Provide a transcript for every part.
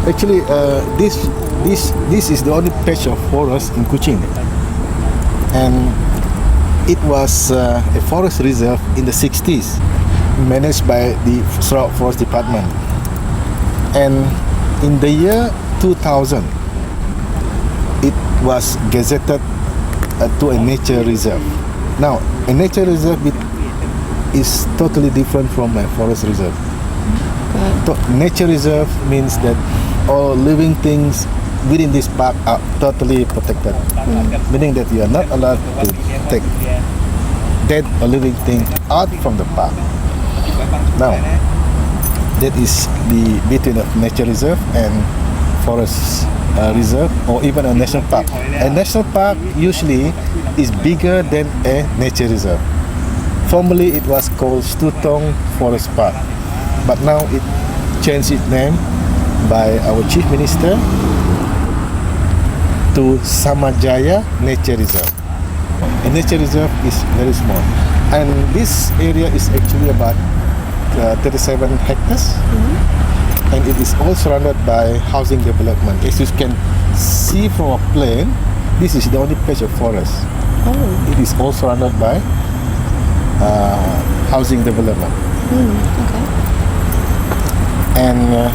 Actually, this is the only patch of forest in Kuching, and it was a forest reserve in the 60s, managed by the Sarawak Forest Department. And in the year 2000, it was gazetted to a nature reserve. Now, a nature reserve is totally different from a forest reserve. Nature reserve means that all living things within this park are totally protected, meaning that you are not allowed to take dead or living thing out from the park. Now, that is the between a nature reserve and forest reserve, or even a national park. A national park usually is bigger than a nature reserve. Formerly, it was called Stutong Forest Park, but now it changed its name by our Chief Minister to Jaya Nature Reserve. A nature reserve is very small, and this area is actually about 37 hectares, and it is all surrounded by housing development. As you can see from a plane, this is the only patch of forest. It is all surrounded by housing development. Okay. And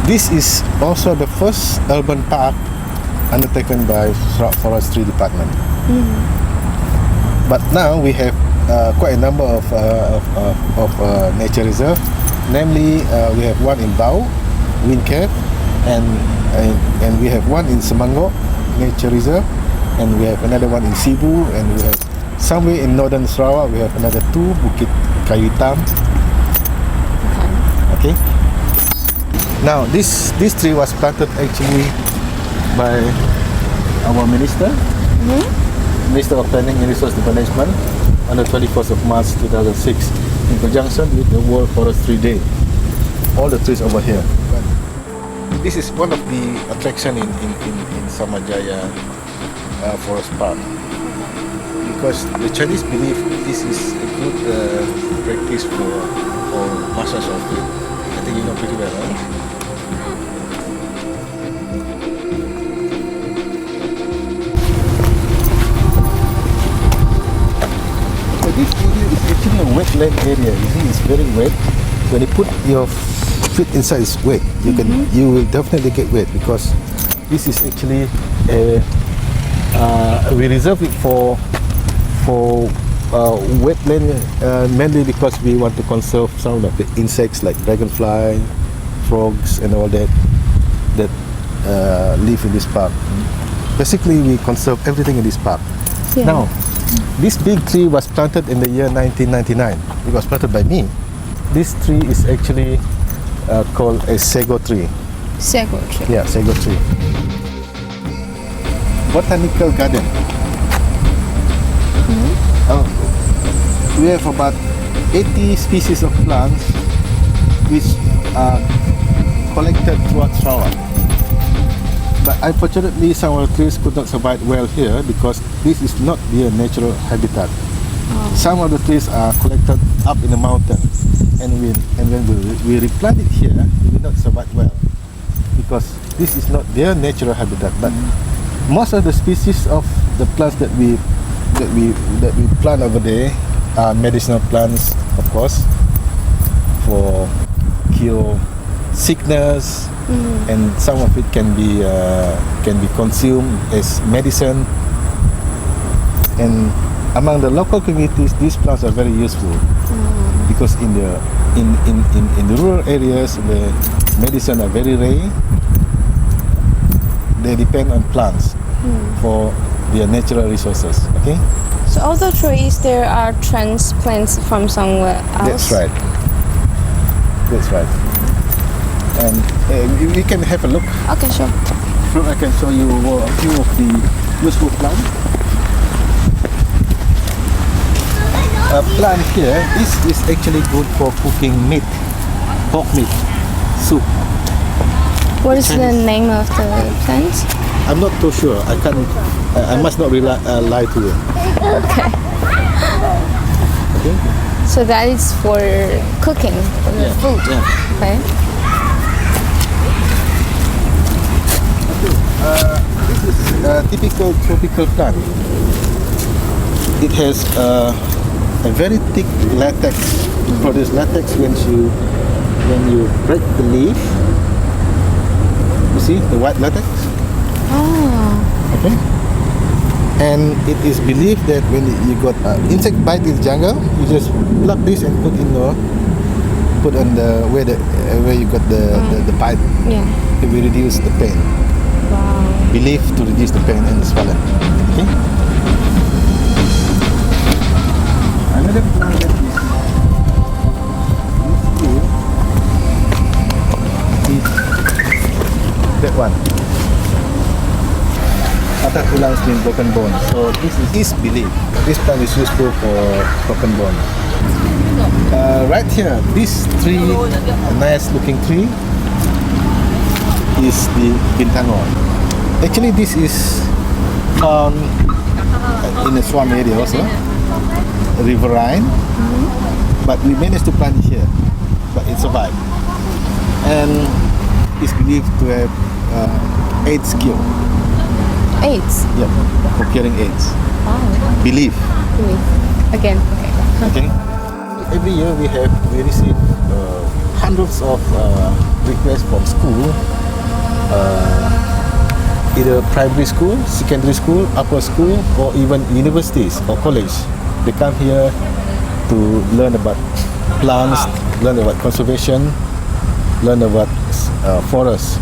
this is also the first urban park undertaken by Sarawak Forestry Department. But now we have quite a number of nature reserve. Namely, we have one in Bau, Wind Cave, and we have one in Semangok Nature Reserve, and we have another one in Sibu, and we have somewhere in northern Sarawak we have another two, Bukit Kayu Hitam. Okay. Now this tree was planted actually by our minister, Minister of Planning and Resource Management, on the 21st of March 2006, in conjunction with the World Forestry Day. All the trees over here. But this is one of the attraction in Samajaya Forest Park, because the Chinese believe this is a good practice for massage of it. I think you know pretty well, right? This area is actually a wetland area. You see, it's very wet. When you put your feet inside, it's wet. You will definitely get wet, because this is actually we reserve it for wetland, mainly because we want to conserve some of the insects like dragonfly, frogs, and all that live in this park. Basically, we conserve everything in this park. Yeah. Now, this big tree was planted in the year 1999. It was planted by me. This tree is actually called a sago tree. Sago tree. Yeah, sago tree. Botanical garden. We have about 80 species of plants which are collected throughout Sarawak. But unfortunately, some of the trees could not survive well here because this is not their natural habitat. Some of the trees are collected up in the mountain, and when we replant it here, it will not survive well because this is not their natural habitat. But most of the species of the plants that we plant over there are medicinal plants, of course, for cure sickness, and some of it can be consumed as medicine. And among the local communities, these plants are very useful because in the rural areas where medicine are very rare, they depend on plants for their natural resources. Okay. So all the trees there are transplants from somewhere else. That's right. That's right. And we can have a look. Okay, sure. So I can show you a few of the useful plants. A plant here, this is actually good for cooking meat, pork meat, soup. What is the name of the plant? I'm not too sure. I can't. I must not lie to you. Okay. Okay. So that is for cooking for the food. Yeah. Okay. This is a typical tropical plant. It has a very thick latex. It produces latex when you break the leaf. You see the white latex? Oh. Okay. And it is believed that when you got insect bite in the jungle, you just pluck this and put on the where you got the bite. Yeah. It will reduce the pain. Wow. Believed to reduce the pain and the swelling. Okay. Another plant that is that one. Patah tulang means broken bone. So this is believed. This plant is useful for broken bone. Right here, this tree, a nice looking tree, is the bintangon. Actually, this is found in a swamp area also, riverine. But we managed to plant it here, but it survived. And it's believed to have AIDS cure. AIDS. Yeah, for curing AIDS. Wow. Belief. Again. Okay. Okay. Every year we receive hundreds of requests from school, either primary school, secondary school, upper school, or even universities or college. They come here to learn about plants, learn about conservation, learn about forests.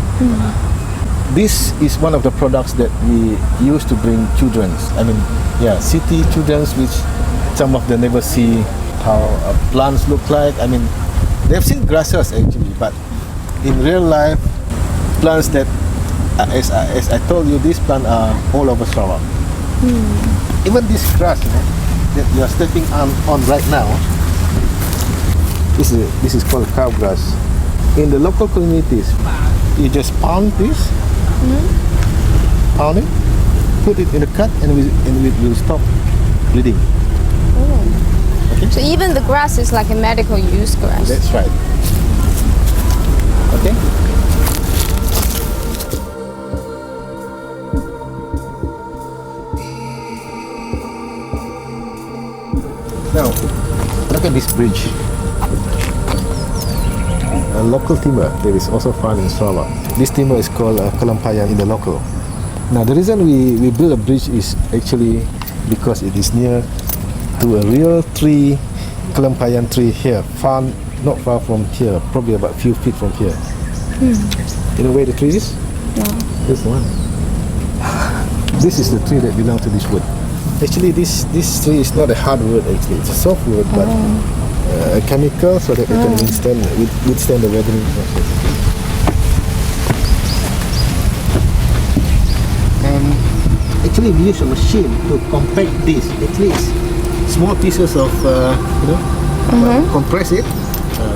This is one of the products that we use to bring children. City children, which some of them never see how plants look like. They've seen grasses actually, but in real life, plants that, as I told you, these plants are all over Sarawak. Even this grass, that you are stepping on right now, this is called cow grass. In the local communities, you just pound this, pound it, put it in a cut, and it will stop bleeding. Okay? So even the grass is like a medical use grass. That's right. Okay. Now, look at this bridge. A local timber that is also found in Sarawak. This timber is called kalampayan in the local. Now, the reason we build a bridge is actually because it is near to a real tree, kalampayan tree here, found not far from here, probably about a few feet from here. You know where the tree is? No. This one. This is the tree that belongs to this wood. Actually, this tree is not a hard wood. Actually, it's a soft wood, but a chemical so that it can withstand the weathering process. And actually, we use a machine to compact this. Actually, it's small pieces of compress it.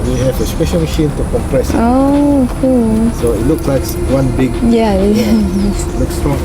We have a special machine to compress it. Oh, cool. So it looks like one big. Yeah. Looks strong.